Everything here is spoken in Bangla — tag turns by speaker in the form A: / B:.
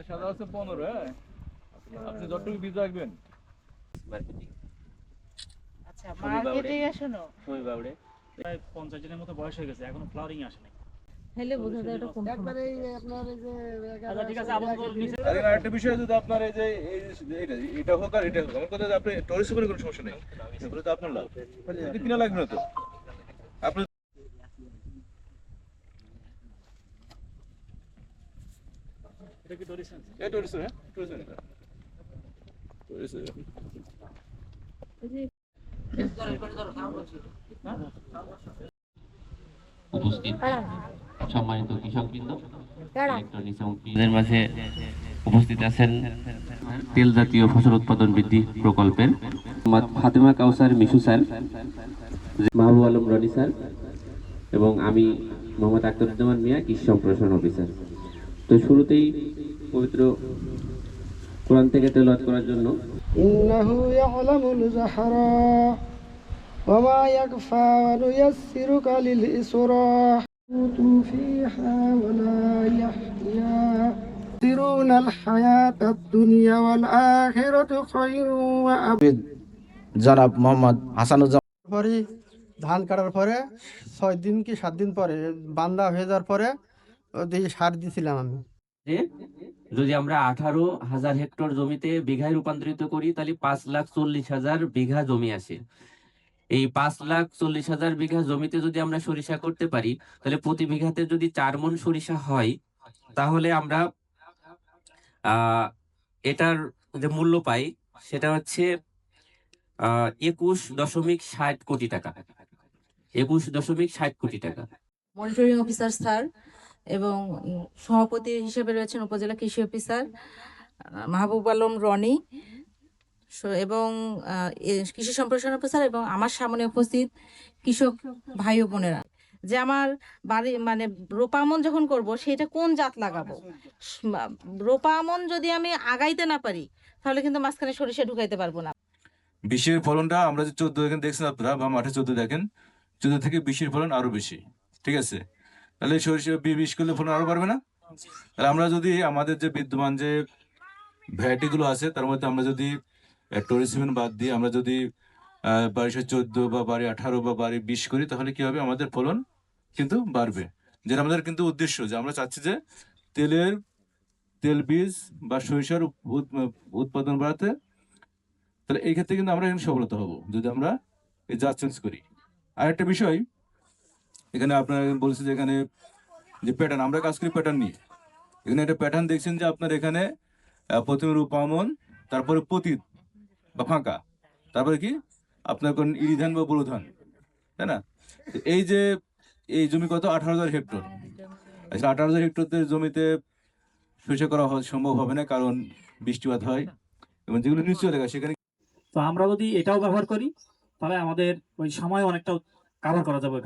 A: সাদা আছে 15, হ্যাঁ আপনি যতটুকু বীজ রাখবেন।
B: আচ্ছা, মার্কেটে শোনো
C: প্রায় 50 জনের মতো বয়স হয়ে গেছে, এখনো ফ্লাওয়ারিং আসে নাই।
B: হেলে বোঝা যায় এটা কোন
D: একবারে আপনার এই যে
C: আচ্ছা ঠিক আছে, আপাতত নিচে
A: আর একটা বিষয় যদি আপনার এই যে এটা হোক আর এটা হোক, আমার কথা আপনি টরিস্ট করে কোনো সমস্যা নেই, এগুলো তো আপনার লাভ, কিন্তু কিনা লাগবে না তো আপনি।
C: এটা কি টরিস্ট?
A: এই টরিস্ট, হ্যাঁ টরিস্ট এটা টরিস্ট।
E: উপস্থিত সম্মানিত কৃষকবৃন্দ, ইলেকট্রনিক্স এবং এদের মাঝে উপস্থিত আছেন তেল জাতীয় ফসল উৎপাদন বৃদ্ধি প্রকল্পের ফাতেমা কাউসার মিশু স্যার, মাহবুব আলম রনি স্যার এবং আমি মোহাম্মদ আখতারুজ্জামান মিয়া, কৃষি সম্প্রসারণ অফিসার। তো শুরুতেই পবিত্র কোরআন থেকে তেলাওয়াত করার জন্য
D: ইন্নাহু ইয়ালামুল জাহরা ওয়া মা ইয়াখফা ওয়া নুয়াসসিরুকা লিল ইসরা তু ফিহা ওয়া লা ইয়াহইয়া তিরুনাল হায়াতাদ দুনিয়া ওয়াল আখিরাতু খায়রুন ওয়া
F: জনাব মোহাম্মদ হাসানুজ্জামান।
D: পরে ধান কাটার পরে 6 দিন কি 7 দিন পরে বান্দা হয়ে যাওয়ার পরে ওই সার দিয়েছিলাম আমি।
E: যে যদি আমরা 18,000 হেক্টর জমিতে বিঘায় রূপান্তরিত করি তাহলে 5,40,000 বিঘা জমি আসে। এই 5,40,000 বিঘা জমিতে যদি আমরা সরিষা করতে পারি তাহলে প্রতি বিঘাতে যদি 4 মণ সরিষা হয় তাহলে আমরা এটার যে মূল্য পাই সেটা হচ্ছে 21.60 কোটি টাকা। 21.60 কোটি টাকা।
B: মনিটরিং অফিসার স্যার এবং সভাপতি হিসেবে রয়েছেন উপজেলা কৃষি অফিসার মাহবুব আলম রনি এবং কৃষি সম্প্রসারণ অফিসার এবং আমার সামনে উপস্থিত কৃষক ভাই ও বোনেরা, যে আমার বাড়ি মানে রোপা আমন যখন করব সেটা কোন জাত লাগাবো। রোপা আমন যদি আমি আগাইতে না পারি তাহলে কিন্তু মাঝখানে সরিষা ঢুকাইতে পারবো না।
A: বিশের ফলনটা আমরা যে 14 এখানে দেখছেন আপনারা, বা মাঠে 14 দেখেন, 14 থেকে 20-এর ফলন আরো বেশি, ঠিক আছে? তাহলে সরিষা 20 করলে ফলন আরো বাড়বে না? তাহলে আমরা যদি আমাদের যে বিদ্যমান যে ভ্যারাইটি গুলো আছে তার মধ্যে আমরা যদি টরিসিমেন্ট বাদ দিয়ে আমরা যদি 1214 বা 1218 বা 1220 করি তাহলে কি হবে, আমাদের ফলন কিন্তু বাড়বে। যেটা আমাদের কিন্তু উদ্দেশ্য, যে আমরা চাচ্ছি যে তেল বীজ বা সরিষার উৎপাদন বাড়াতে। তাহলে এই ক্ষেত্রে কিন্তু আমরা এখানে সফলতা হবো যদি আমরা এই জাত চেঞ্জ করি। আর একটা বিষয় এখানে আপনার বলছি যে এখানে যে প্যাটার্ন, আমরা কাজ করি প্যাটার্ন নিয়ে। এখানে একটা প্যাটার্ন দেখছেন যে আপনার এখানে প্রথমে রূপামন, তারপরে পতিত বা ফাঁকা, তারপরে কি আপনার কোন ইরি ধান বা বোরো ধান, তাই না? এই যে এই জমি কত 18,000 হেক্টর। আচ্ছা 18,000 হেক্টর জমিতে সরিষা করা সম্ভব হবে না, কারণ বৃষ্টিপাত হয় এবং যেগুলো নিচু এলাকা সেখানে।
C: তো আমরা যদি এটাও ব্যবহার করি তাহলে আমাদের ওই সময় অনেকটা কভার করা যাবে।